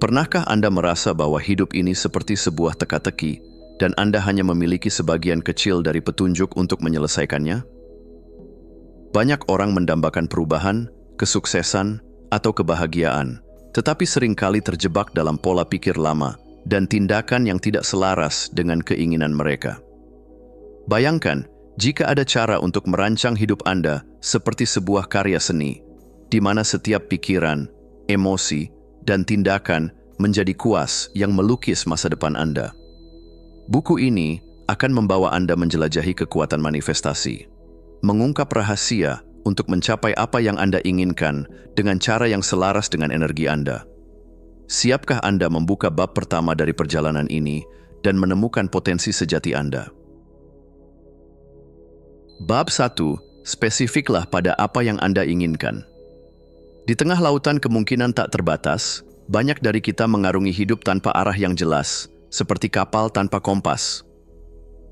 Pernahkah Anda merasa bahwa hidup ini seperti sebuah teka-teki dan Anda hanya memiliki sebagian kecil dari petunjuk untuk menyelesaikannya? Banyak orang mendambakan perubahan, kesuksesan, atau kebahagiaan, tetapi seringkali terjebak dalam pola pikir lama dan tindakan yang tidak selaras dengan keinginan mereka. Bayangkan, jika ada cara untuk merancang hidup Anda seperti sebuah karya seni, di mana setiap pikiran, emosi, dan tindakan menjadi kuas yang melukis masa depan Anda. Buku ini akan membawa Anda menjelajahi kekuatan manifestasi, mengungkap rahasia untuk mencapai apa yang Anda inginkan dengan cara yang selaras dengan energi Anda. Siapkah Anda membuka bab pertama dari perjalanan ini dan menemukan potensi sejati Anda? Bab 1, spesifiklah pada apa yang Anda inginkan. Di tengah lautan kemungkinan tak terbatas, banyak dari kita mengarungi hidup tanpa arah yang jelas, seperti kapal tanpa kompas.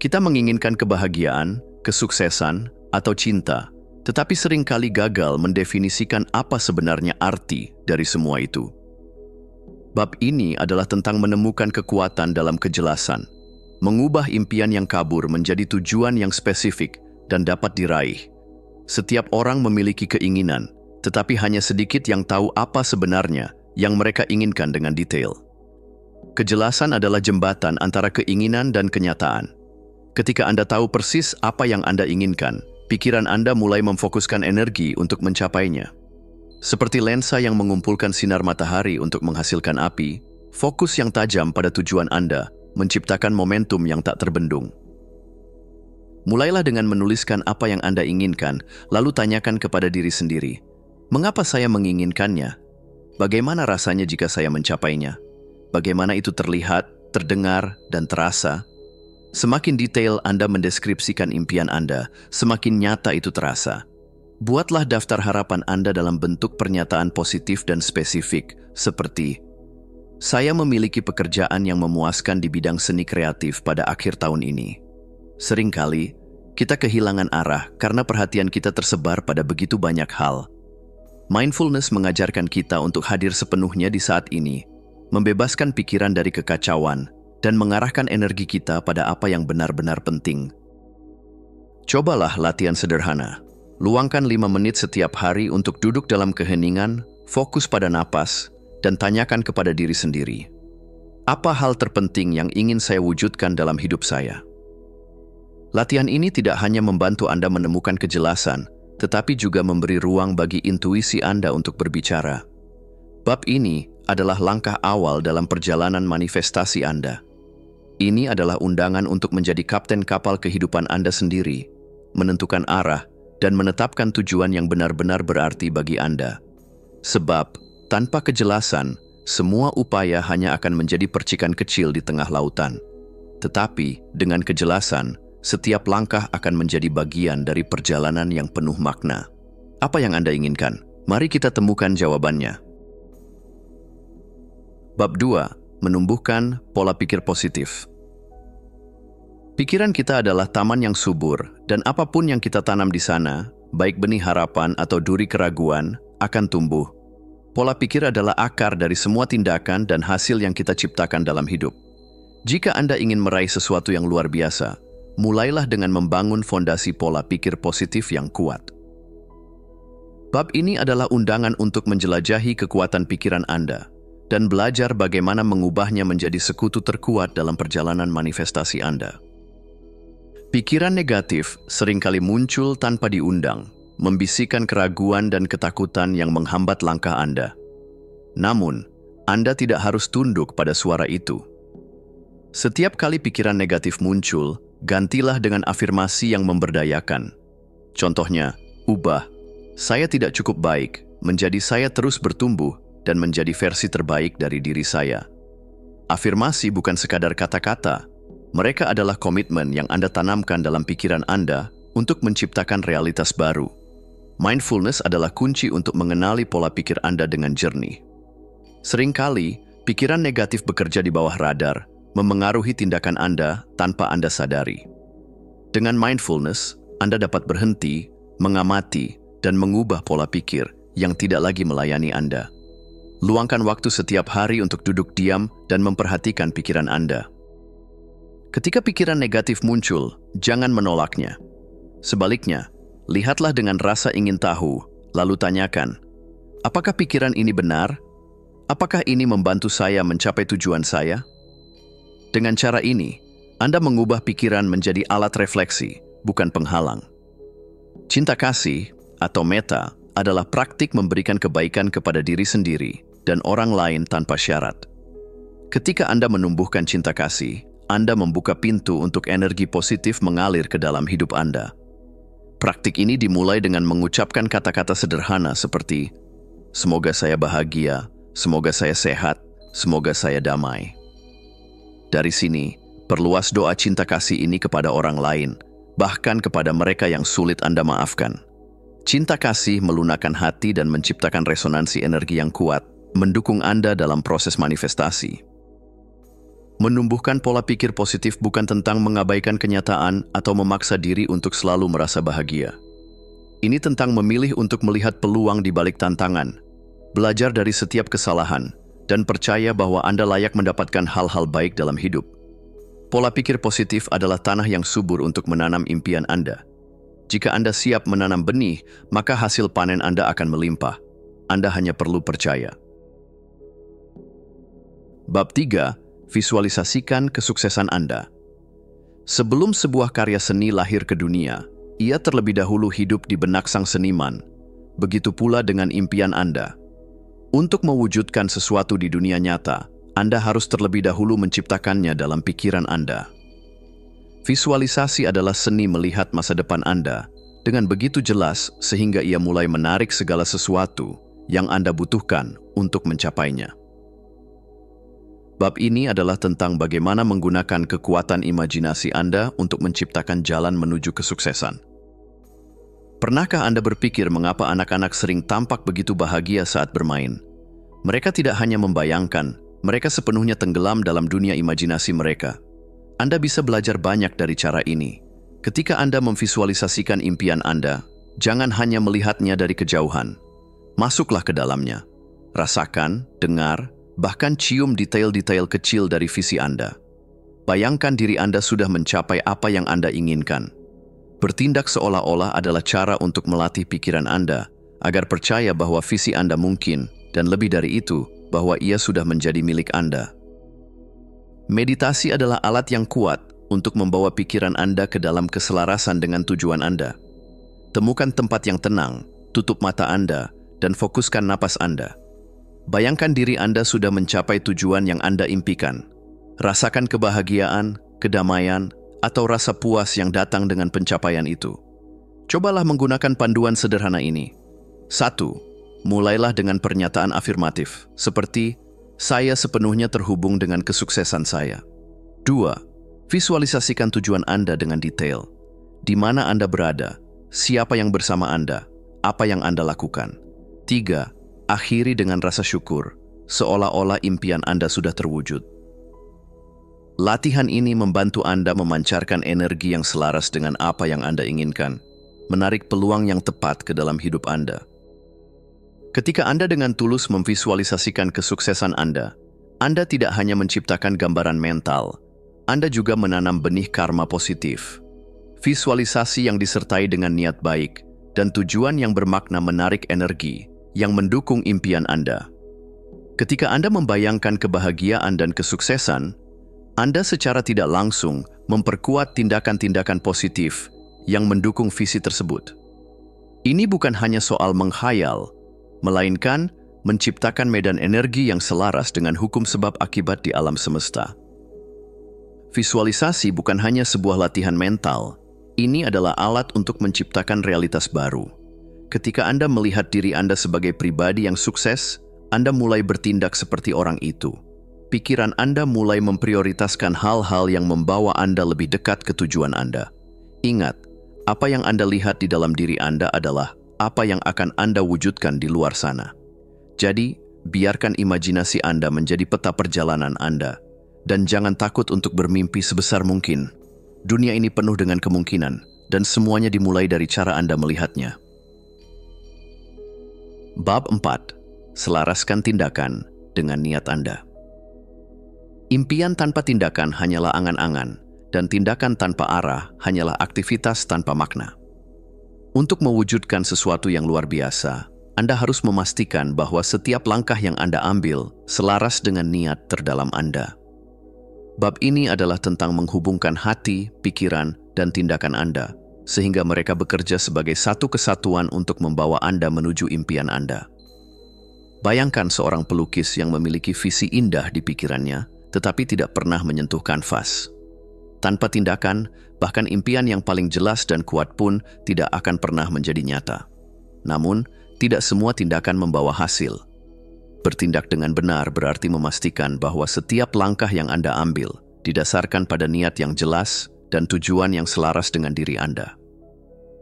Kita menginginkan kebahagiaan, kesuksesan, atau cinta, tetapi seringkali gagal mendefinisikan apa sebenarnya arti dari semua itu. Bab ini adalah tentang menemukan kekuatan dalam kejelasan, mengubah impian yang kabur menjadi tujuan yang spesifik dan dapat diraih. Setiap orang memiliki keinginan, tetapi hanya sedikit yang tahu apa sebenarnya yang mereka inginkan dengan detail. Kejelasan adalah jembatan antara keinginan dan kenyataan. Ketika Anda tahu persis apa yang Anda inginkan, pikiran Anda mulai memfokuskan energi untuk mencapainya. Seperti lensa yang mengumpulkan sinar matahari untuk menghasilkan api, fokus yang tajam pada tujuan Anda menciptakan momentum yang tak terbendung. Mulailah dengan menuliskan apa yang Anda inginkan, lalu tanyakan kepada diri sendiri, mengapa saya menginginkannya? Bagaimana rasanya jika saya mencapainya? Bagaimana itu terlihat, terdengar, dan terasa? Semakin detail Anda mendeskripsikan impian Anda, semakin nyata itu terasa. Buatlah daftar harapan Anda dalam bentuk pernyataan positif dan spesifik, seperti, saya memiliki pekerjaan yang memuaskan di bidang seni kreatif pada akhir tahun ini. Seringkali, kita kehilangan arah karena perhatian kita tersebar pada begitu banyak hal. Mindfulness mengajarkan kita untuk hadir sepenuhnya di saat ini, membebaskan pikiran dari kekacauan, dan mengarahkan energi kita pada apa yang benar-benar penting. Cobalah latihan sederhana. Luangkan 5 menit setiap hari untuk duduk dalam keheningan, fokus pada napas, dan tanyakan kepada diri sendiri, apa hal terpenting yang ingin saya wujudkan dalam hidup saya? Latihan ini tidak hanya membantu Anda menemukan kejelasan, tetapi juga memberi ruang bagi intuisi Anda untuk berbicara. Bab ini adalah langkah awal dalam perjalanan manifestasi Anda. Ini adalah undangan untuk menjadi kapten kapal kehidupan Anda sendiri, menentukan arah, dan menetapkan tujuan yang benar-benar berarti bagi Anda. Sebab, tanpa kejelasan, semua upaya hanya akan menjadi percikan kecil di tengah lautan. Tetapi, dengan kejelasan, setiap langkah akan menjadi bagian dari perjalanan yang penuh makna. Apa yang Anda inginkan? Mari kita temukan jawabannya. Bab 2. Menumbuhkan pola pikir positif. Pikiran kita adalah taman yang subur, dan apapun yang kita tanam di sana, baik benih harapan atau duri keraguan, akan tumbuh. Pola pikir adalah akar dari semua tindakan dan hasil yang kita ciptakan dalam hidup. Jika Anda ingin meraih sesuatu yang luar biasa, mulailah dengan membangun fondasi pola pikir positif yang kuat. Bab ini adalah undangan untuk menjelajahi kekuatan pikiran Anda dan belajar bagaimana mengubahnya menjadi sekutu terkuat dalam perjalanan manifestasi Anda. Pikiran negatif seringkali muncul tanpa diundang, membisikkan keraguan dan ketakutan yang menghambat langkah Anda. Namun, Anda tidak harus tunduk pada suara itu. Setiap kali pikiran negatif muncul, gantilah dengan afirmasi yang memberdayakan. Contohnya, ubah, saya tidak cukup baik, menjadi saya terus bertumbuh dan menjadi versi terbaik dari diri saya. Afirmasi bukan sekadar kata-kata, mereka adalah komitmen yang Anda tanamkan dalam pikiran Anda untuk menciptakan realitas baru. Mindfulness adalah kunci untuk mengenali pola pikir Anda dengan jernih. Seringkali, pikiran negatif bekerja di bawah radar, memengaruhi tindakan Anda tanpa Anda sadari. Dengan mindfulness, Anda dapat berhenti, mengamati, dan mengubah pola pikir yang tidak lagi melayani Anda. Luangkan waktu setiap hari untuk duduk diam dan memperhatikan pikiran Anda. Ketika pikiran negatif muncul, jangan menolaknya. Sebaliknya, lihatlah dengan rasa ingin tahu, lalu tanyakan, apakah pikiran ini benar? Apakah ini membantu saya mencapai tujuan saya? Dengan cara ini, Anda mengubah pikiran menjadi alat refleksi, bukan penghalang. Cinta kasih, atau metta, adalah praktik memberikan kebaikan kepada diri sendiri dan orang lain tanpa syarat. Ketika Anda menumbuhkan cinta kasih, Anda membuka pintu untuk energi positif mengalir ke dalam hidup Anda. Praktik ini dimulai dengan mengucapkan kata-kata sederhana seperti, semoga saya bahagia, semoga saya sehat, semoga saya damai. Dari sini, perluas doa cinta kasih ini kepada orang lain, bahkan kepada mereka yang sulit Anda maafkan. Cinta kasih melunakkan hati dan menciptakan resonansi energi yang kuat, mendukung Anda dalam proses manifestasi. Menumbuhkan pola pikir positif bukan tentang mengabaikan kenyataan atau memaksa diri untuk selalu merasa bahagia. Ini tentang memilih untuk melihat peluang di balik tantangan, belajar dari setiap kesalahan, dan percaya bahwa Anda layak mendapatkan hal-hal baik dalam hidup. Pola pikir positif adalah tanah yang subur untuk menanam impian Anda. Jika Anda siap menanam benih, maka hasil panen Anda akan melimpah. Anda hanya perlu percaya. Bab 3. Visualisasikan kesuksesan Anda. Sebelum sebuah karya seni lahir ke dunia, ia terlebih dahulu hidup di benak sang seniman. Begitu pula dengan impian Anda. Untuk mewujudkan sesuatu di dunia nyata, Anda harus terlebih dahulu menciptakannya dalam pikiran Anda. Visualisasi adalah seni melihat masa depan Anda dengan begitu jelas sehingga ia mulai menarik segala sesuatu yang Anda butuhkan untuk mencapainya. Bab ini adalah tentang bagaimana menggunakan kekuatan imajinasi Anda untuk menciptakan jalan menuju kesuksesan. Pernahkah Anda berpikir mengapa anak-anak sering tampak begitu bahagia saat bermain? Mereka tidak hanya membayangkan, mereka sepenuhnya tenggelam dalam dunia imajinasi mereka. Anda bisa belajar banyak dari cara ini. Ketika Anda memvisualisasikan impian Anda, jangan hanya melihatnya dari kejauhan. Masuklah ke dalamnya. Rasakan, dengar, bahkan cium detail-detail kecil dari visi Anda. Bayangkan diri Anda sudah mencapai apa yang Anda inginkan. Bertindak seolah-olah adalah cara untuk melatih pikiran Anda agar percaya bahwa visi Anda mungkin, dan lebih dari itu, bahwa ia sudah menjadi milik Anda. Meditasi adalah alat yang kuat untuk membawa pikiran Anda ke dalam keselarasan dengan tujuan Anda. Temukan tempat yang tenang, tutup mata Anda, dan fokuskan napas Anda. Bayangkan diri Anda sudah mencapai tujuan yang Anda impikan. Rasakan kebahagiaan, kedamaian, atau rasa puas yang datang dengan pencapaian itu. Cobalah menggunakan panduan sederhana ini. 1. Mulailah dengan pernyataan afirmatif, seperti, saya sepenuhnya terhubung dengan kesuksesan saya. 2. Visualisasikan tujuan Anda dengan detail. Di mana Anda berada, siapa yang bersama Anda, apa yang Anda lakukan. 3. Akhiri dengan rasa syukur, seolah-olah impian Anda sudah terwujud. Latihan ini membantu Anda memancarkan energi yang selaras dengan apa yang Anda inginkan, menarik peluang yang tepat ke dalam hidup Anda. Ketika Anda dengan tulus memvisualisasikan kesuksesan Anda tidak hanya menciptakan gambaran mental, Anda juga menanam benih karma positif. Visualisasi yang disertai dengan niat baik dan tujuan yang bermakna menarik energi yang mendukung impian Anda. Ketika Anda membayangkan kebahagiaan dan kesuksesan, Anda secara tidak langsung memperkuat tindakan-tindakan positif yang mendukung visi tersebut. Ini bukan hanya soal menghayal, melainkan menciptakan medan energi yang selaras dengan hukum sebab akibat di alam semesta. Visualisasi bukan hanya sebuah latihan mental, ini adalah alat untuk menciptakan realitas baru. Ketika Anda melihat diri Anda sebagai pribadi yang sukses, Anda mulai bertindak seperti orang itu. Pikiran Anda mulai memprioritaskan hal-hal yang membawa Anda lebih dekat ke tujuan Anda. Ingat, apa yang Anda lihat di dalam diri Anda adalah apa yang akan Anda wujudkan di luar sana. Jadi, biarkan imajinasi Anda menjadi peta perjalanan Anda. Dan jangan takut untuk bermimpi sebesar mungkin. Dunia ini penuh dengan kemungkinan, dan semuanya dimulai dari cara Anda melihatnya. Bab 4. selaraskan tindakan dengan niat Anda. Impian tanpa tindakan hanyalah angan-angan, dan tindakan tanpa arah hanyalah aktivitas tanpa makna. Untuk mewujudkan sesuatu yang luar biasa, Anda harus memastikan bahwa setiap langkah yang Anda ambil selaras dengan niat terdalam Anda. Bab ini adalah tentang menghubungkan hati, pikiran, dan tindakan Anda, sehingga mereka bekerja sebagai satu kesatuan untuk membawa Anda menuju impian Anda. Bayangkan seorang pelukis yang memiliki visi indah di pikirannya, tetapi tidak pernah menyentuh kanvas. Tanpa tindakan, bahkan impian yang paling jelas dan kuat pun tidak akan pernah menjadi nyata. Namun, tidak semua tindakan membawa hasil. Bertindak dengan benar berarti memastikan bahwa setiap langkah yang Anda ambil didasarkan pada niat yang jelas dan tujuan yang selaras dengan diri Anda.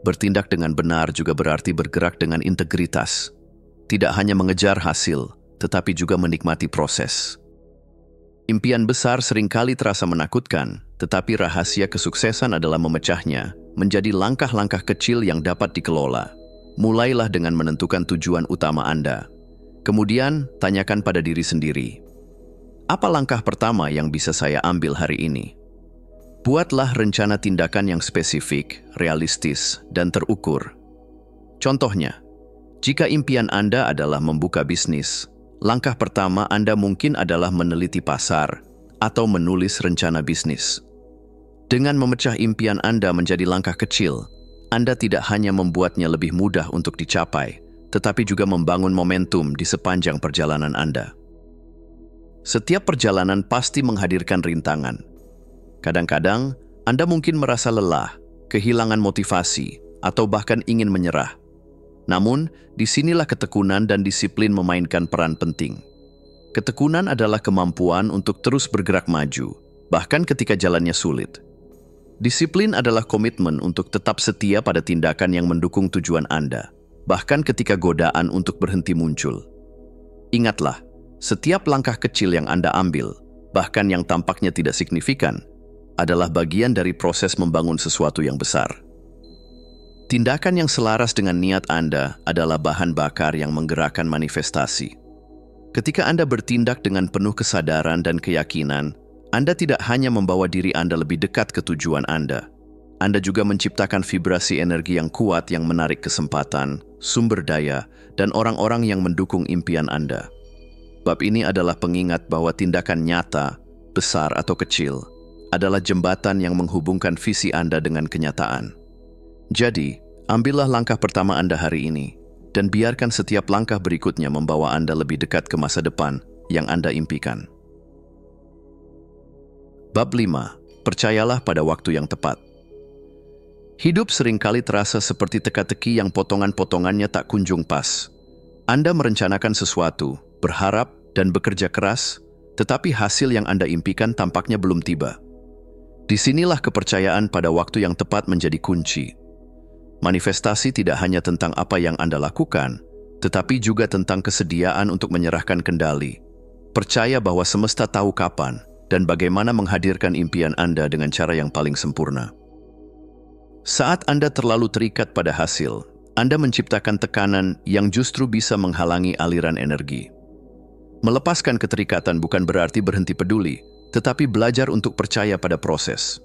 Bertindak dengan benar juga berarti bergerak dengan integritas. Tidak hanya mengejar hasil, tetapi juga menikmati proses. Impian besar seringkali terasa menakutkan, tetapi rahasia kesuksesan adalah memecahnya menjadi langkah-langkah kecil yang dapat dikelola. Mulailah dengan menentukan tujuan utama Anda. Kemudian, tanyakan pada diri sendiri, apa langkah pertama yang bisa saya ambil hari ini? Buatlah rencana tindakan yang spesifik, realistis, dan terukur. Contohnya, jika impian Anda adalah membuka bisnis, langkah pertama Anda mungkin adalah meneliti pasar atau menulis rencana bisnis. Dengan memecah impian Anda menjadi langkah kecil, Anda tidak hanya membuatnya lebih mudah untuk dicapai, tetapi juga membangun momentum di sepanjang perjalanan Anda. Setiap perjalanan pasti menghadirkan rintangan. Kadang-kadang, Anda mungkin merasa lelah, kehilangan motivasi, atau bahkan ingin menyerah. Namun, disinilah ketekunan dan disiplin memainkan peran penting. Ketekunan adalah kemampuan untuk terus bergerak maju, bahkan ketika jalannya sulit. Disiplin adalah komitmen untuk tetap setia pada tindakan yang mendukung tujuan Anda, bahkan ketika godaan untuk berhenti muncul. Ingatlah, setiap langkah kecil yang Anda ambil, bahkan yang tampaknya tidak signifikan, adalah bagian dari proses membangun sesuatu yang besar. Tindakan yang selaras dengan niat Anda adalah bahan bakar yang menggerakkan manifestasi. Ketika Anda bertindak dengan penuh kesadaran dan keyakinan, Anda tidak hanya membawa diri Anda lebih dekat ke tujuan Anda juga menciptakan vibrasi energi yang kuat yang menarik kesempatan, sumber daya, dan orang-orang yang mendukung impian Anda. Bab ini adalah pengingat bahwa tindakan nyata, besar atau kecil, adalah jembatan yang menghubungkan visi Anda dengan kenyataan. Jadi, ambillah langkah pertama Anda hari ini, dan biarkan setiap langkah berikutnya membawa Anda lebih dekat ke masa depan yang Anda impikan. Bab 5. Percayalah pada waktu yang tepat. Hidup seringkali terasa seperti teka-teki yang potongan-potongannya tak kunjung pas. Anda merencanakan sesuatu, berharap, dan bekerja keras, tetapi hasil yang Anda impikan tampaknya belum tiba. Disinilah kepercayaan pada waktu yang tepat menjadi kunci. Manifestasi tidak hanya tentang apa yang Anda lakukan, tetapi juga tentang kesediaan untuk menyerahkan kendali. Percaya bahwa semesta tahu kapan dan bagaimana menghadirkan impian Anda dengan cara yang paling sempurna. Saat Anda terlalu terikat pada hasil, Anda menciptakan tekanan yang justru bisa menghalangi aliran energi. Melepaskan keterikatan bukan berarti berhenti peduli, tetapi belajar untuk percaya pada proses.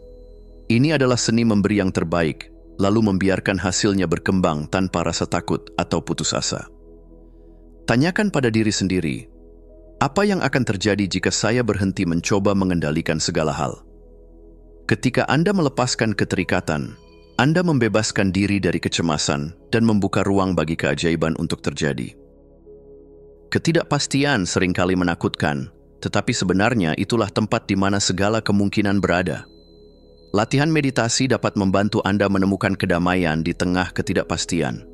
Ini adalah seni memberi yang terbaik, lalu membiarkan hasilnya berkembang tanpa rasa takut atau putus asa. Tanyakan pada diri sendiri, apa yang akan terjadi jika saya berhenti mencoba mengendalikan segala hal? Ketika Anda melepaskan keterikatan, Anda membebaskan diri dari kecemasan dan membuka ruang bagi keajaiban untuk terjadi. Ketidakpastian seringkali menakutkan, tetapi sebenarnya itulah tempat di mana segala kemungkinan berada. Latihan meditasi dapat membantu Anda menemukan kedamaian di tengah ketidakpastian.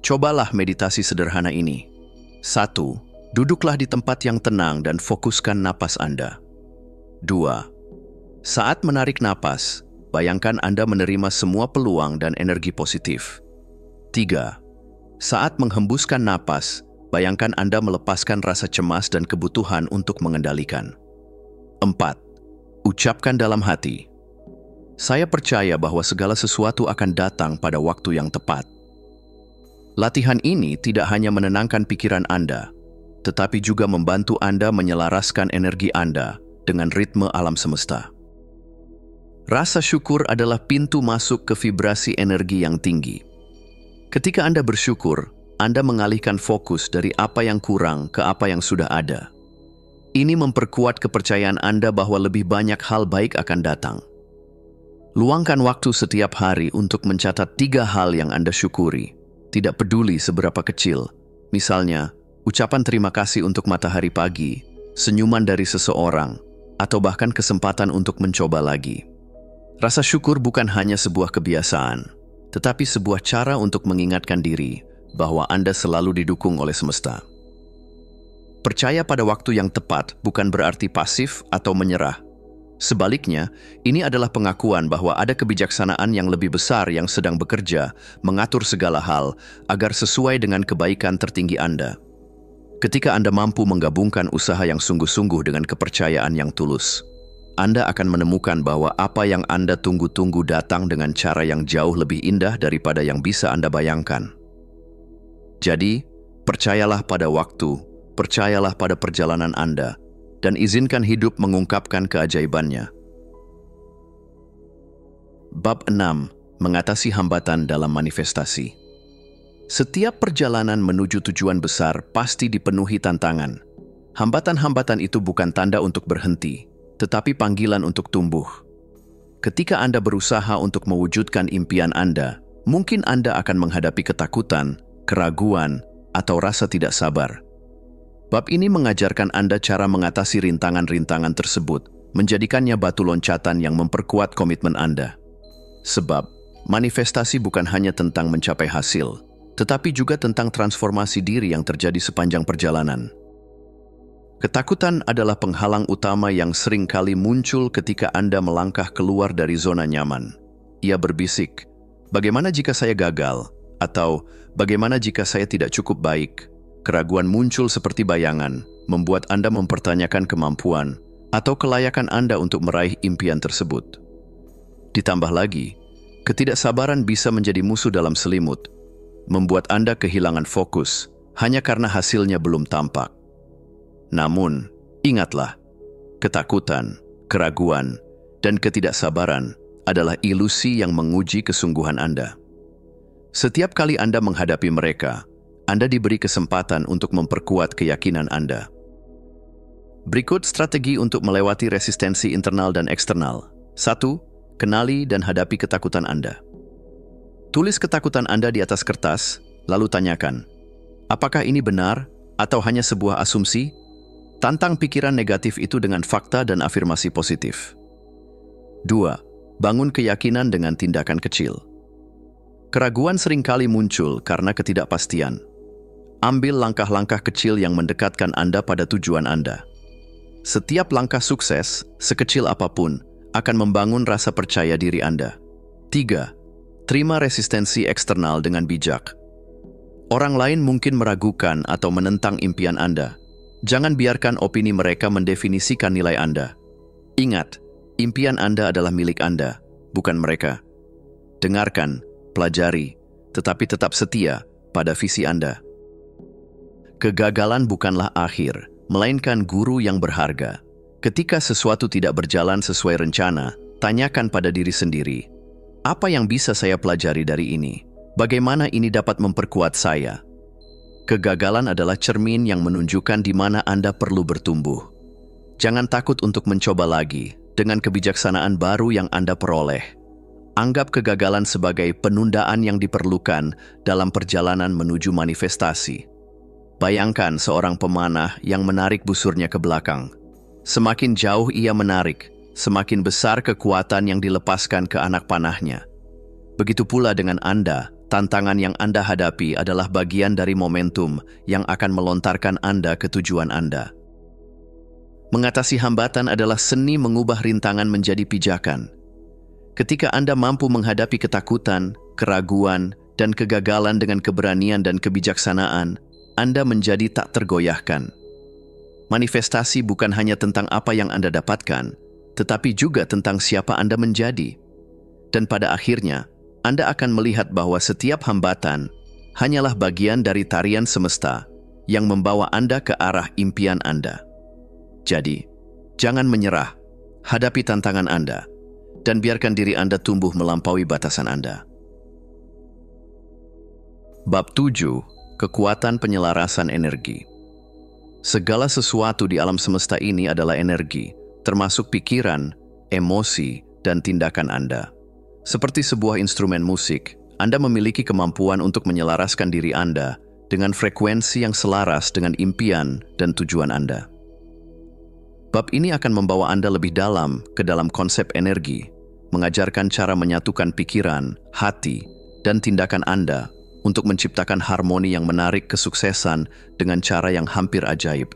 Cobalah meditasi sederhana ini. 1. Duduklah di tempat yang tenang dan fokuskan napas Anda. 2. Saat menarik napas, bayangkan Anda menerima semua peluang dan energi positif. 3. Saat menghembuskan napas, bayangkan Anda melepaskan rasa cemas dan kebutuhan untuk mengendalikan. 4. Ucapkan dalam hati, saya percaya bahwa segala sesuatu akan datang pada waktu yang tepat. Latihan ini tidak hanya menenangkan pikiran Anda, tetapi juga membantu Anda menyelaraskan energi Anda dengan ritme alam semesta. Rasa syukur adalah pintu masuk ke vibrasi energi yang tinggi. Ketika Anda bersyukur, Anda mengalihkan fokus dari apa yang kurang ke apa yang sudah ada. Ini memperkuat kepercayaan Anda bahwa lebih banyak hal baik akan datang. Luangkan waktu setiap hari untuk mencatat 3 hal yang Anda syukuri, tidak peduli seberapa kecil. Misalnya, ucapan terima kasih untuk matahari pagi, senyuman dari seseorang, atau bahkan kesempatan untuk mencoba lagi. Rasa syukur bukan hanya sebuah kebiasaan, tetapi sebuah cara untuk mengingatkan diri bahwa Anda selalu didukung oleh semesta. Percaya pada waktu yang tepat bukan berarti pasif atau menyerah. Sebaliknya, ini adalah pengakuan bahwa ada kebijaksanaan yang lebih besar yang sedang bekerja, mengatur segala hal, agar sesuai dengan kebaikan tertinggi Anda. Ketika Anda mampu menggabungkan usaha yang sungguh-sungguh dengan kepercayaan yang tulus, Anda akan menemukan bahwa apa yang Anda tunggu-tunggu datang dengan cara yang jauh lebih indah daripada yang bisa Anda bayangkan. Jadi, percayalah pada waktu, percayalah pada perjalanan Anda, dan izinkan hidup mengungkapkan keajaibannya. Bab 6. Mengatasi hambatan dalam manifestasi. Setiap perjalanan menuju tujuan besar pasti dipenuhi tantangan. Hambatan-hambatan itu bukan tanda untuk berhenti, tetapi panggilan untuk tumbuh. Ketika Anda berusaha untuk mewujudkan impian Anda, mungkin Anda akan menghadapi ketakutan, keraguan, atau rasa tidak sabar. Bab ini mengajarkan Anda cara mengatasi rintangan-rintangan tersebut, menjadikannya batu loncatan yang memperkuat komitmen Anda. Sebab, manifestasi bukan hanya tentang mencapai hasil, tetapi juga tentang transformasi diri yang terjadi sepanjang perjalanan. Ketakutan adalah penghalang utama yang sering kali muncul ketika Anda melangkah keluar dari zona nyaman. Ia berbisik, "Bagaimana jika saya gagal?" Atau, "Bagaimana jika saya tidak cukup baik?" Keraguan muncul seperti bayangan, membuat Anda mempertanyakan kemampuan atau kelayakan Anda untuk meraih impian tersebut. Ditambah lagi, ketidaksabaran bisa menjadi musuh dalam selimut, membuat Anda kehilangan fokus hanya karena hasilnya belum tampak. Namun, ingatlah, ketakutan, keraguan, dan ketidaksabaran adalah ilusi yang menguji kesungguhan Anda. Setiap kali Anda menghadapi mereka, Anda diberi kesempatan untuk memperkuat keyakinan Anda. Berikut strategi untuk melewati resistensi internal dan eksternal. 1. Kenali dan hadapi ketakutan Anda. Tulis ketakutan Anda di atas kertas, lalu tanyakan, apakah ini benar atau hanya sebuah asumsi? Tantang pikiran negatif itu dengan fakta dan afirmasi positif. 2. Bangun keyakinan dengan tindakan kecil. Keraguan seringkali muncul karena ketidakpastian. Ambil langkah-langkah kecil yang mendekatkan Anda pada tujuan Anda. Setiap langkah sukses, sekecil apapun, akan membangun rasa percaya diri Anda. 3. Terima resistensi eksternal dengan bijak. Orang lain mungkin meragukan atau menentang impian Anda. Jangan biarkan opini mereka mendefinisikan nilai Anda. Ingat, impian Anda adalah milik Anda, bukan mereka. Dengarkan, pelajari, tetapi tetap setia pada visi Anda. Kegagalan bukanlah akhir, melainkan guru yang berharga. Ketika sesuatu tidak berjalan sesuai rencana, tanyakan pada diri sendiri, apa yang bisa saya pelajari dari ini? Bagaimana ini dapat memperkuat saya? Kegagalan adalah cermin yang menunjukkan di mana Anda perlu bertumbuh. Jangan takut untuk mencoba lagi dengan kebijaksanaan baru yang Anda peroleh. Anggap kegagalan sebagai penundaan yang diperlukan dalam perjalanan menuju manifestasi. Bayangkan seorang pemanah yang menarik busurnya ke belakang. Semakin jauh ia menarik, semakin besar kekuatan yang dilepaskan ke anak panahnya. Begitu pula dengan Anda, tantangan yang Anda hadapi adalah bagian dari momentum yang akan melontarkan Anda ke tujuan Anda. Mengatasi hambatan adalah seni mengubah rintangan menjadi pijakan. Ketika Anda mampu menghadapi ketakutan, keraguan, dan kegagalan dengan keberanian dan kebijaksanaan, Anda menjadi tak tergoyahkan. Manifestasi bukan hanya tentang apa yang Anda dapatkan, tetapi juga tentang siapa Anda menjadi. Dan pada akhirnya, Anda akan melihat bahwa setiap hambatan hanyalah bagian dari tarian semesta yang membawa Anda ke arah impian Anda. Jadi, jangan menyerah, hadapi tantangan Anda, dan biarkan diri Anda tumbuh melampaui batasan Anda. Bab 7. Kekuatan penyelarasan energi. Segala sesuatu di alam semesta ini adalah energi, termasuk pikiran, emosi, dan tindakan Anda. Seperti sebuah instrumen musik, Anda memiliki kemampuan untuk menyelaraskan diri Anda dengan frekuensi yang selaras dengan impian dan tujuan Anda. Bab ini akan membawa Anda lebih dalam ke dalam konsep energi, mengajarkan cara menyatukan pikiran, hati, dan tindakan Anda untuk menciptakan harmoni yang menarik kesuksesan dengan cara yang hampir ajaib.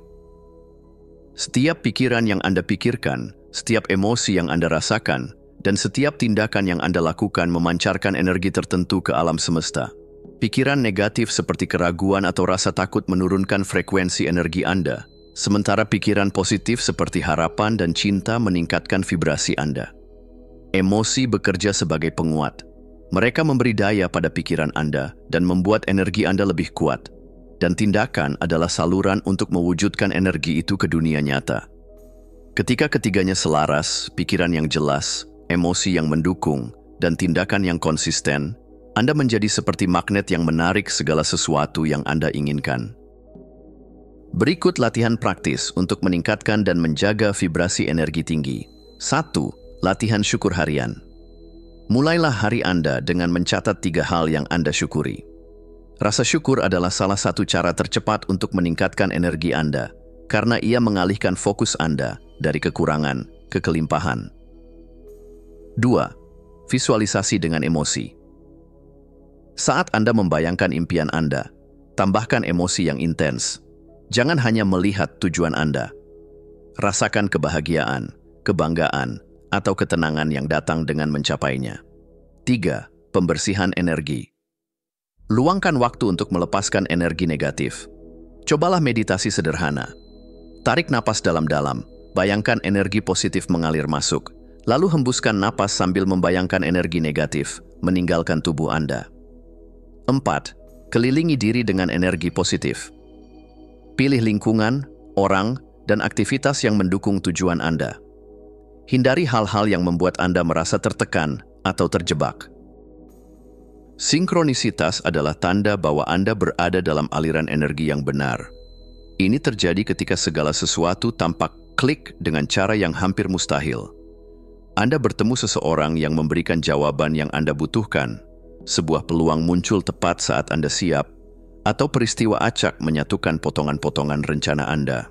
Setiap pikiran yang Anda pikirkan, setiap emosi yang Anda rasakan, dan setiap tindakan yang Anda lakukan memancarkan energi tertentu ke alam semesta. Pikiran negatif seperti keraguan atau rasa takut menurunkan frekuensi energi Anda, sementara pikiran positif seperti harapan dan cinta meningkatkan vibrasi Anda. Emosi bekerja sebagai penguat. Mereka memberi daya pada pikiran Anda dan membuat energi Anda lebih kuat. Dan tindakan adalah saluran untuk mewujudkan energi itu ke dunia nyata. Ketika ketiganya selaras, pikiran yang jelas, emosi yang mendukung, dan tindakan yang konsisten, Anda menjadi seperti magnet yang menarik segala sesuatu yang Anda inginkan. Berikut latihan praktis untuk meningkatkan dan menjaga vibrasi energi tinggi. 1. Latihan syukur harian. Mulailah hari Anda dengan mencatat 3 hal yang Anda syukuri. Rasa syukur adalah salah satu cara tercepat untuk meningkatkan energi Anda, karena ia mengalihkan fokus Anda dari kekurangan ke kelimpahan. 2. Visualisasi dengan emosi. Saat Anda membayangkan impian Anda, tambahkan emosi yang intens. Jangan hanya melihat tujuan Anda. Rasakan kebahagiaan, kebanggaan, atau ketenangan yang datang dengan mencapainya. 3. Pembersihan energi. Luangkan waktu untuk melepaskan energi negatif. Cobalah meditasi sederhana. Tarik napas dalam-dalam, bayangkan energi positif mengalir masuk. Lalu hembuskan napas sambil membayangkan energi negatif, meninggalkan tubuh Anda. 4. Kelilingi diri dengan energi positif. Pilih lingkungan, orang, dan aktivitas yang mendukung tujuan Anda. Hindari hal-hal yang membuat Anda merasa tertekan atau terjebak. Sinkronisitas adalah tanda bahwa Anda berada dalam aliran energi yang benar. Ini terjadi ketika segala sesuatu tampak klik dengan cara yang hampir mustahil. Anda bertemu seseorang yang memberikan jawaban yang Anda butuhkan, sebuah peluang muncul tepat saat Anda siap, atau peristiwa acak menyatukan potongan-potongan rencana Anda.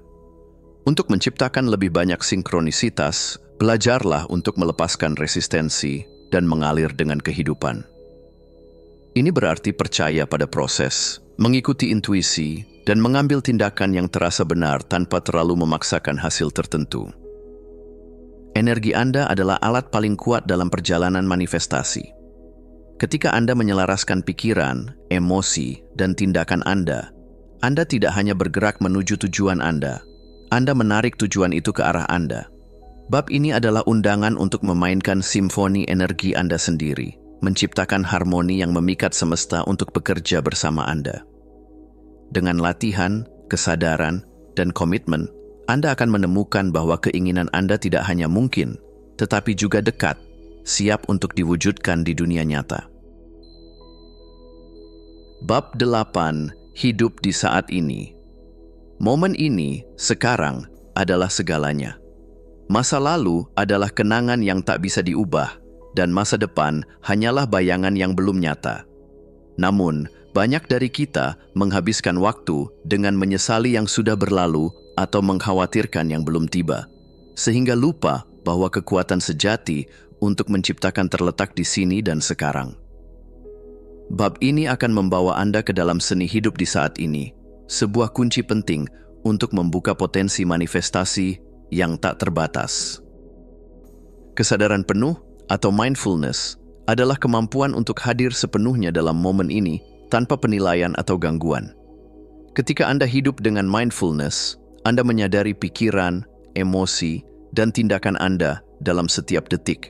Untuk menciptakan lebih banyak sinkronisitas, belajarlah untuk melepaskan resistensi dan mengalir dengan kehidupan. Ini berarti percaya pada proses, mengikuti intuisi, dan mengambil tindakan yang terasa benar tanpa terlalu memaksakan hasil tertentu. Energi Anda adalah alat paling kuat dalam perjalanan manifestasi. Ketika Anda menyelaraskan pikiran, emosi, dan tindakan Anda tidak hanya bergerak menuju tujuan Anda menarik tujuan itu ke arah Anda. Bab ini adalah undangan untuk memainkan simfoni energi Anda sendiri, menciptakan harmoni yang memikat semesta untuk bekerja bersama Anda. Dengan latihan, kesadaran, dan komitmen, Anda akan menemukan bahwa keinginan Anda tidak hanya mungkin, tetapi juga dekat, siap untuk diwujudkan di dunia nyata. Bab 8. Hidup di saat ini. Momen ini, sekarang, adalah segalanya. Masa lalu adalah kenangan yang tak bisa diubah, dan masa depan hanyalah bayangan yang belum nyata. Namun, banyak dari kita menghabiskan waktu dengan menyesali yang sudah berlalu atau mengkhawatirkan yang belum tiba, sehingga lupa bahwa kekuatan sejati untuk menciptakan terletak di sini dan sekarang. Bab ini akan membawa Anda ke dalam seni hidup di saat ini, sebuah kunci penting untuk membuka potensi manifestasi yang tak terbatas. Kesadaran penuh atau mindfulness adalah kemampuan untuk hadir sepenuhnya dalam momen ini tanpa penilaian atau gangguan. Ketika Anda hidup dengan mindfulness, Anda menyadari pikiran, emosi, dan tindakan Anda dalam setiap detik.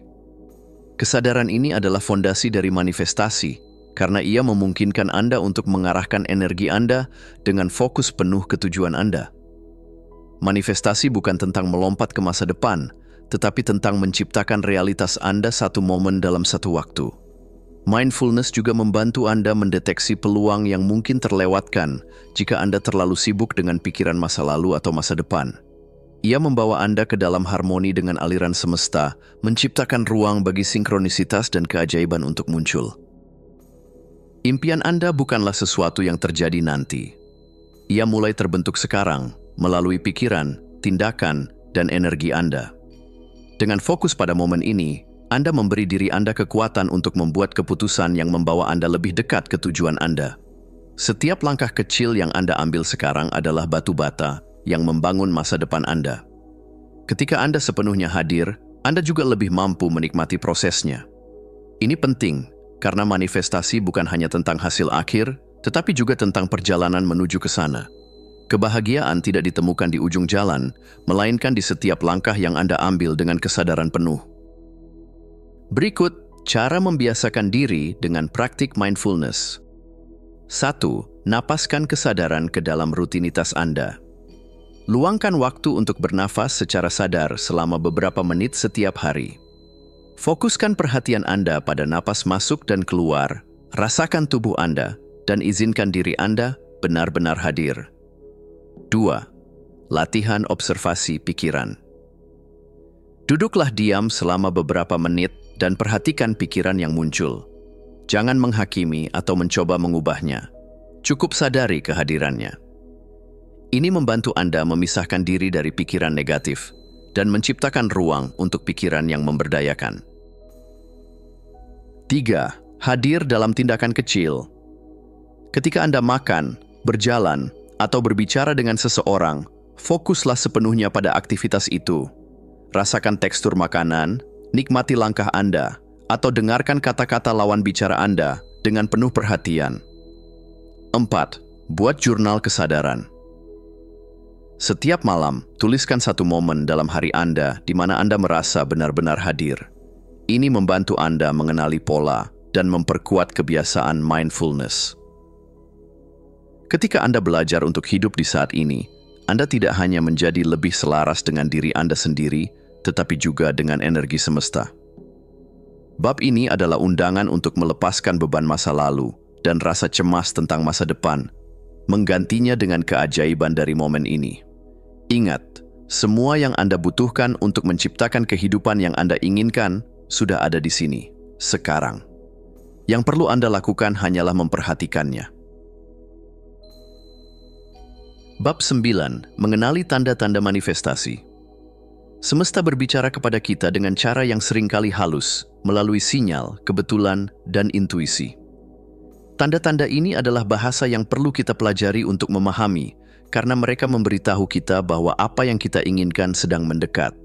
Kesadaran ini adalah fondasi dari manifestasi, karena ia memungkinkan Anda untuk mengarahkan energi Anda dengan fokus penuh ke tujuan Anda. Manifestasi bukan tentang melompat ke masa depan, tetapi tentang menciptakan realitas Anda satu momen dalam satu waktu. Mindfulness juga membantu Anda mendeteksi peluang yang mungkin terlewatkan jika Anda terlalu sibuk dengan pikiran masa lalu atau masa depan. Ia membawa Anda ke dalam harmoni dengan aliran semesta, menciptakan ruang bagi sinkronisitas dan keajaiban untuk muncul. Impian Anda bukanlah sesuatu yang terjadi nanti. Ia mulai terbentuk sekarang, melalui pikiran, tindakan, dan energi Anda. Dengan fokus pada momen ini, Anda memberi diri Anda kekuatan untuk membuat keputusan yang membawa Anda lebih dekat ke tujuan Anda. Setiap langkah kecil yang Anda ambil sekarang adalah batu bata yang membangun masa depan Anda. Ketika Anda sepenuhnya hadir, Anda juga lebih mampu menikmati prosesnya. Ini penting, karena manifestasi bukan hanya tentang hasil akhir, tetapi juga tentang perjalanan menuju ke sana. Kebahagiaan tidak ditemukan di ujung jalan, melainkan di setiap langkah yang Anda ambil dengan kesadaran penuh. Berikut, cara membiasakan diri dengan praktik mindfulness. 1. Napaskan kesadaran ke dalam rutinitas Anda. Luangkan waktu untuk bernafas secara sadar selama beberapa menit setiap hari. Fokuskan perhatian Anda pada napas masuk dan keluar, rasakan tubuh Anda, dan izinkan diri Anda benar-benar hadir. 2. Latihan observasi pikiran. Duduklah diam selama beberapa menit dan perhatikan pikiran yang muncul. Jangan menghakimi atau mencoba mengubahnya. Cukup sadari kehadirannya. Ini membantu Anda memisahkan diri dari pikiran negatif dan menciptakan ruang untuk pikiran yang memberdayakan. 3. Hadir dalam tindakan kecil. Ketika Anda makan, berjalan, atau berbicara dengan seseorang, fokuslah sepenuhnya pada aktivitas itu. Rasakan tekstur makanan, nikmati langkah Anda, atau dengarkan kata-kata lawan bicara Anda dengan penuh perhatian. 4. Buat jurnal kesadaran. Setiap malam, tuliskan satu momen dalam hari Anda di mana Anda merasa benar-benar hadir. Ini membantu Anda mengenali pola dan memperkuat kebiasaan mindfulness. Ketika Anda belajar untuk hidup di saat ini, Anda tidak hanya menjadi lebih selaras dengan diri Anda sendiri, tetapi juga dengan energi semesta. Bab ini adalah undangan untuk melepaskan beban masa lalu dan rasa cemas tentang masa depan, menggantinya dengan keajaiban dari momen ini. Ingat, semua yang Anda butuhkan untuk menciptakan kehidupan yang Anda inginkan sudah ada di sini, sekarang. Yang perlu Anda lakukan hanyalah memperhatikannya. Bab 9. Mengenali tanda-tanda manifestasi. Semesta berbicara kepada kita dengan cara yang seringkali halus, melalui sinyal, kebetulan, dan intuisi. Tanda-tanda ini adalah bahasa yang perlu kita pelajari untuk memahami, karena mereka memberitahu kita bahwa apa yang kita inginkan sedang mendekat.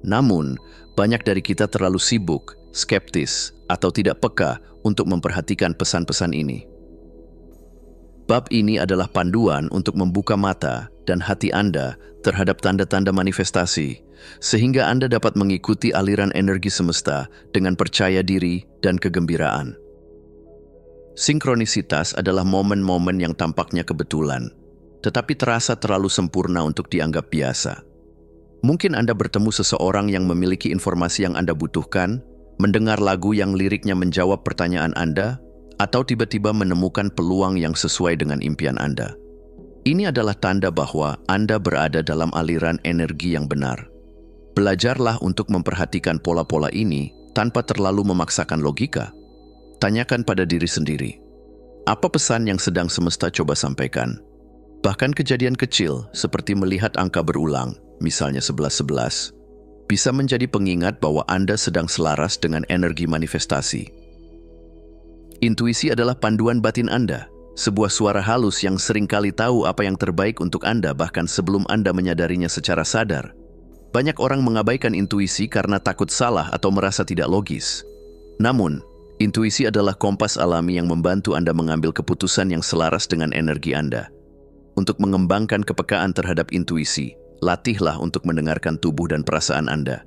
Namun, banyak dari kita terlalu sibuk, skeptis, atau tidak peka untuk memperhatikan pesan-pesan ini. Bab ini adalah panduan untuk membuka mata dan hati Anda terhadap tanda-tanda manifestasi, sehingga Anda dapat mengikuti aliran energi semesta dengan percaya diri dan kegembiraan. Sinkronisitas adalah momen-momen yang tampaknya kebetulan, tetapi terasa terlalu sempurna untuk dianggap biasa. Mungkin Anda bertemu seseorang yang memiliki informasi yang Anda butuhkan, mendengar lagu yang liriknya menjawab pertanyaan Anda, atau tiba-tiba menemukan peluang yang sesuai dengan impian Anda. Ini adalah tanda bahwa Anda berada dalam aliran energi yang benar. Belajarlah untuk memperhatikan pola-pola ini tanpa terlalu memaksakan logika. Tanyakan pada diri sendiri, apa pesan yang sedang semesta coba sampaikan? Bahkan kejadian kecil seperti melihat angka berulang, misalnya 11-11, bisa menjadi pengingat bahwa Anda sedang selaras dengan energi manifestasi. Intuisi adalah panduan batin Anda, sebuah suara halus yang seringkali tahu apa yang terbaik untuk Anda bahkan sebelum Anda menyadarinya secara sadar. Banyak orang mengabaikan intuisi karena takut salah atau merasa tidak logis. Namun, intuisi adalah kompas alami yang membantu Anda mengambil keputusan yang selaras dengan energi Anda. Untuk mengembangkan kepekaan terhadap intuisi, latihlah untuk mendengarkan tubuh dan perasaan Anda.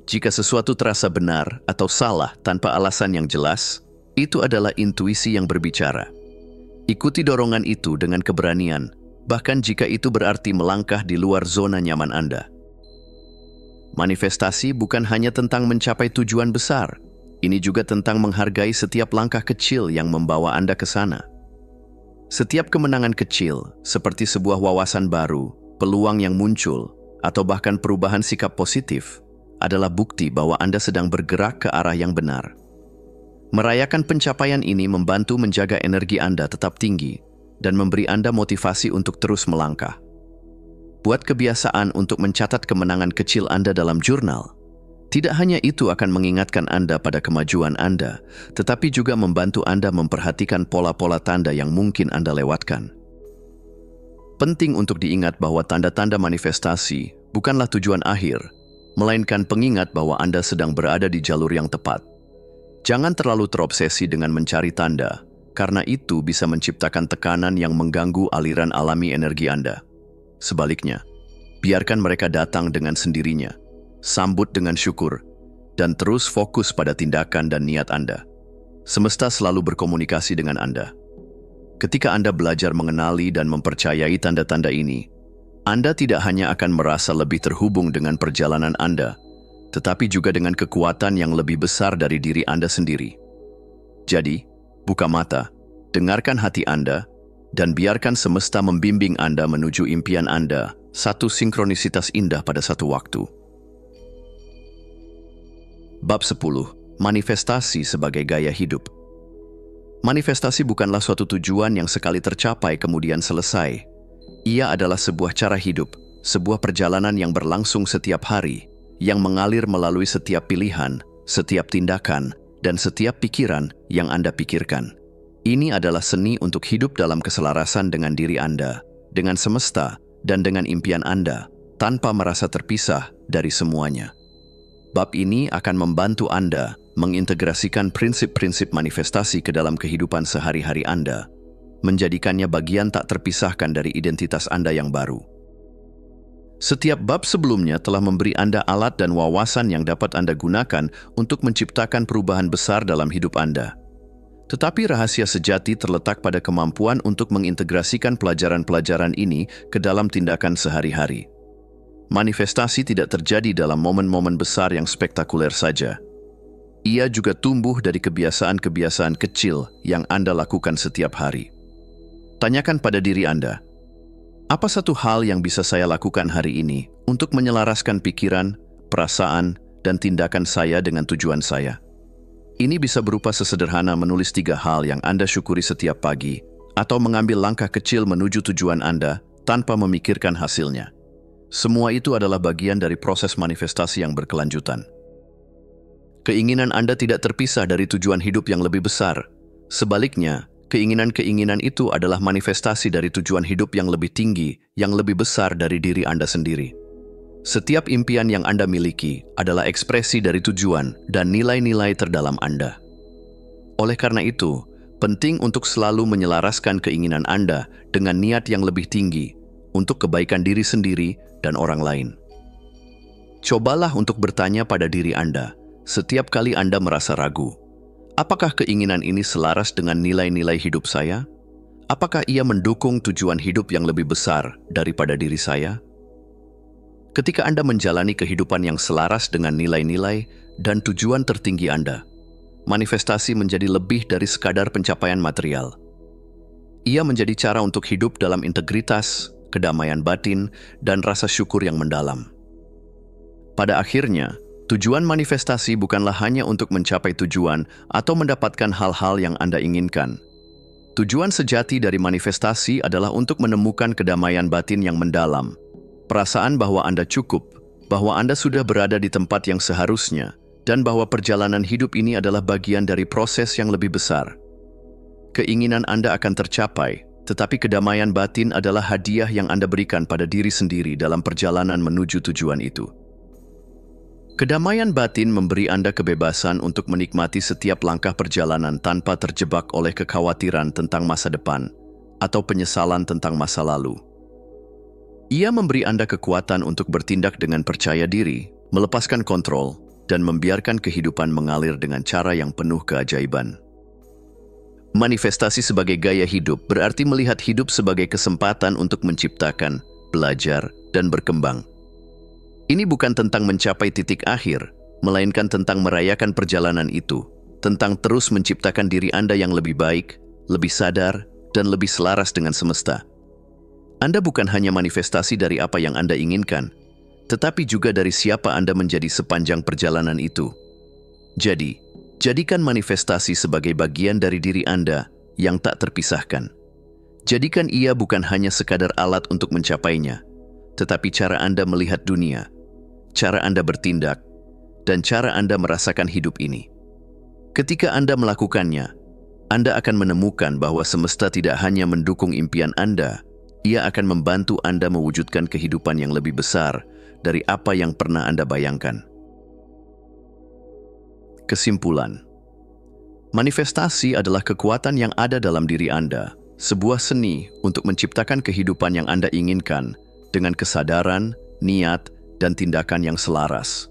Jika sesuatu terasa benar atau salah tanpa alasan yang jelas, Itu adalah intuisi yang berbicara. Ikuti dorongan itu dengan keberanian, bahkan jika itu berarti melangkah di luar zona nyaman Anda. Manifestasi bukan hanya tentang mencapai tujuan besar, ini juga tentang menghargai setiap langkah kecil yang membawa Anda ke sana. Setiap kemenangan kecil, seperti sebuah wawasan baru, peluang yang muncul, atau bahkan perubahan sikap positif, adalah bukti bahwa Anda sedang bergerak ke arah yang benar. Merayakan pencapaian ini membantu menjaga energi Anda tetap tinggi dan memberi Anda motivasi untuk terus melangkah. Buat kebiasaan untuk mencatat kemenangan kecil Anda dalam jurnal. Tidak hanya itu akan mengingatkan Anda pada kemajuan Anda, tetapi juga membantu Anda memperhatikan pola-pola tanda yang mungkin Anda lewatkan. Penting untuk diingat bahwa tanda-tanda manifestasi bukanlah tujuan akhir, melainkan pengingat bahwa Anda sedang berada di jalur yang tepat. Jangan terlalu terobsesi dengan mencari tanda, karena itu bisa menciptakan tekanan yang mengganggu aliran alami energi Anda. Sebaliknya, biarkan mereka datang dengan sendirinya, sambut dengan syukur, dan terus fokus pada tindakan dan niat Anda. Semesta selalu berkomunikasi dengan Anda. Ketika Anda belajar mengenali dan mempercayai tanda-tanda ini, Anda tidak hanya akan merasa lebih terhubung dengan perjalanan Anda, tetapi juga dengan kekuatan yang lebih besar dari diri Anda sendiri. Jadi, buka mata, dengarkan hati Anda, dan biarkan semesta membimbing Anda menuju impian Anda, satu sinkronisitas indah pada satu waktu. Bab 10. Manifestasi sebagai gaya hidup. Manifestasi bukanlah suatu tujuan yang sekali tercapai kemudian selesai. Ia adalah sebuah cara hidup, sebuah perjalanan yang berlangsung setiap hari, yang mengalir melalui setiap pilihan, setiap tindakan, dan setiap pikiran yang Anda pikirkan. Ini adalah seni untuk hidup dalam keselarasan dengan diri Anda, dengan semesta, dan dengan impian Anda, tanpa merasa terpisah dari semuanya. Bab ini akan membantu Anda mengintegrasikan prinsip-prinsip manifestasi ke dalam kehidupan sehari-hari Anda, menjadikannya bagian tak terpisahkan dari identitas Anda yang baru. Setiap bab sebelumnya telah memberi Anda alat dan wawasan yang dapat Anda gunakan untuk menciptakan perubahan besar dalam hidup Anda. Tetapi rahasia sejati terletak pada kemampuan untuk mengintegrasikan pelajaran-pelajaran ini ke dalam tindakan sehari-hari. Manifestasi tidak terjadi dalam momen-momen besar yang spektakuler saja. Ia juga tumbuh dari kebiasaan-kebiasaan kecil yang Anda lakukan setiap hari. Tanyakan pada diri Anda, apa satu hal yang bisa saya lakukan hari ini untuk menyelaraskan pikiran, perasaan, dan tindakan saya dengan tujuan saya? Ini bisa berupa sesederhana menulis 3 hal yang Anda syukuri setiap pagi, atau mengambil langkah kecil menuju tujuan Anda tanpa memikirkan hasilnya. Semua itu adalah bagian dari proses manifestasi yang berkelanjutan. Keinginan Anda tidak terpisah dari tujuan hidup yang lebih besar. Sebaliknya, keinginan-keinginan itu adalah manifestasi dari tujuan hidup yang lebih tinggi, yang lebih besar dari diri Anda sendiri. Setiap impian yang Anda miliki adalah ekspresi dari tujuan dan nilai-nilai terdalam Anda. Oleh karena itu, penting untuk selalu menyelaraskan keinginan Anda dengan niat yang lebih tinggi untuk kebaikan diri sendiri dan orang lain. Cobalah untuk bertanya pada diri Anda setiap kali Anda merasa ragu. Apakah keinginan ini selaras dengan nilai-nilai hidup saya? Apakah ia mendukung tujuan hidup yang lebih besar daripada diri saya? Ketika Anda menjalani kehidupan yang selaras dengan nilai-nilai dan tujuan tertinggi Anda, manifestasi menjadi lebih dari sekadar pencapaian material. Ia menjadi cara untuk hidup dalam integritas, kedamaian batin, dan rasa syukur yang mendalam. Pada akhirnya, tujuan manifestasi bukanlah hanya untuk mencapai tujuan atau mendapatkan hal-hal yang Anda inginkan. Tujuan sejati dari manifestasi adalah untuk menemukan kedamaian batin yang mendalam, perasaan bahwa Anda cukup, bahwa Anda sudah berada di tempat yang seharusnya, dan bahwa perjalanan hidup ini adalah bagian dari proses yang lebih besar. Keinginan Anda akan tercapai, tetapi kedamaian batin adalah hadiah yang Anda berikan pada diri sendiri dalam perjalanan menuju tujuan itu. Kedamaian batin memberi Anda kebebasan untuk menikmati setiap langkah perjalanan tanpa terjebak oleh kekhawatiran tentang masa depan atau penyesalan tentang masa lalu. Ia memberi Anda kekuatan untuk bertindak dengan percaya diri, melepaskan kontrol, dan membiarkan kehidupan mengalir dengan cara yang penuh keajaiban. Manifestasi sebagai gaya hidup berarti melihat hidup sebagai kesempatan untuk menciptakan, belajar, dan berkembang. Ini bukan tentang mencapai titik akhir, melainkan tentang merayakan perjalanan itu, tentang terus menciptakan diri Anda yang lebih baik, lebih sadar, dan lebih selaras dengan semesta. Anda bukan hanya manifestasi dari apa yang Anda inginkan, tetapi juga dari siapa Anda menjadi sepanjang perjalanan itu. Jadi, jadikan manifestasi sebagai bagian dari diri Anda yang tak terpisahkan. Jadikan ia bukan hanya sekadar alat untuk mencapainya, tetapi cara Anda melihat dunia, cara Anda bertindak, dan cara Anda merasakan hidup ini. Ketika Anda melakukannya, Anda akan menemukan bahwa semesta tidak hanya mendukung impian Anda, ia akan membantu Anda mewujudkan kehidupan yang lebih besar dari apa yang pernah Anda bayangkan. Kesimpulan, manifestasi adalah kekuatan yang ada dalam diri Anda, sebuah seni untuk menciptakan kehidupan yang Anda inginkan dengan kesadaran, niat, dan tindakan yang selaras.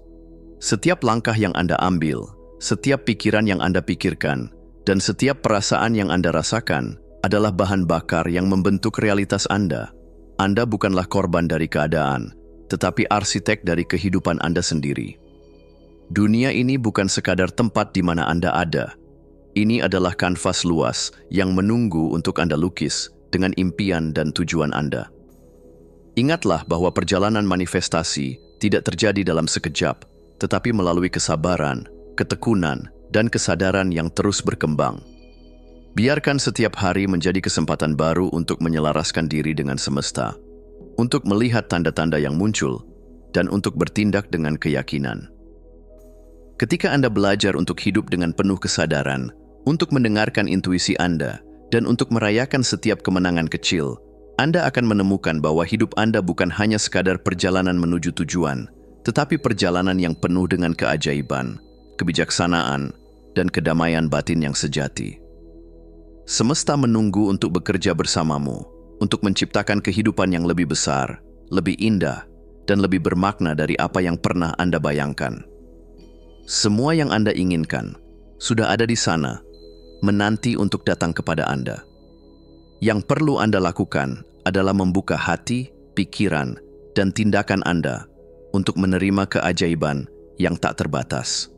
Setiap langkah yang Anda ambil, setiap pikiran yang Anda pikirkan, dan setiap perasaan yang Anda rasakan adalah bahan bakar yang membentuk realitas Anda. Anda bukanlah korban dari keadaan, tetapi arsitek dari kehidupan Anda sendiri. Dunia ini bukan sekadar tempat di mana Anda ada. Ini adalah kanvas luas yang menunggu untuk Anda lukis dengan impian dan tujuan Anda. Ingatlah bahwa perjalanan manifestasi tidak terjadi dalam sekejap, tetapi melalui kesabaran, ketekunan, dan kesadaran yang terus berkembang. Biarkan setiap hari menjadi kesempatan baru untuk menyelaraskan diri dengan semesta, untuk melihat tanda-tanda yang muncul, dan untuk bertindak dengan keyakinan. Ketika Anda belajar untuk hidup dengan penuh kesadaran, untuk mendengarkan intuisi Anda, dan untuk merayakan setiap kemenangan kecil, Anda akan menemukan bahwa hidup Anda bukan hanya sekadar perjalanan menuju tujuan, tetapi perjalanan yang penuh dengan keajaiban, kebijaksanaan, dan kedamaian batin yang sejati. Semesta menunggu untuk bekerja bersamamu, untuk menciptakan kehidupan yang lebih besar, lebih indah, dan lebih bermakna dari apa yang pernah Anda bayangkan. Semua yang Anda inginkan sudah ada di sana, menanti untuk datang kepada Anda. Yang perlu Anda lakukan adalah membuka hati, pikiran, dan tindakan Anda untuk menerima keajaiban yang tak terbatas.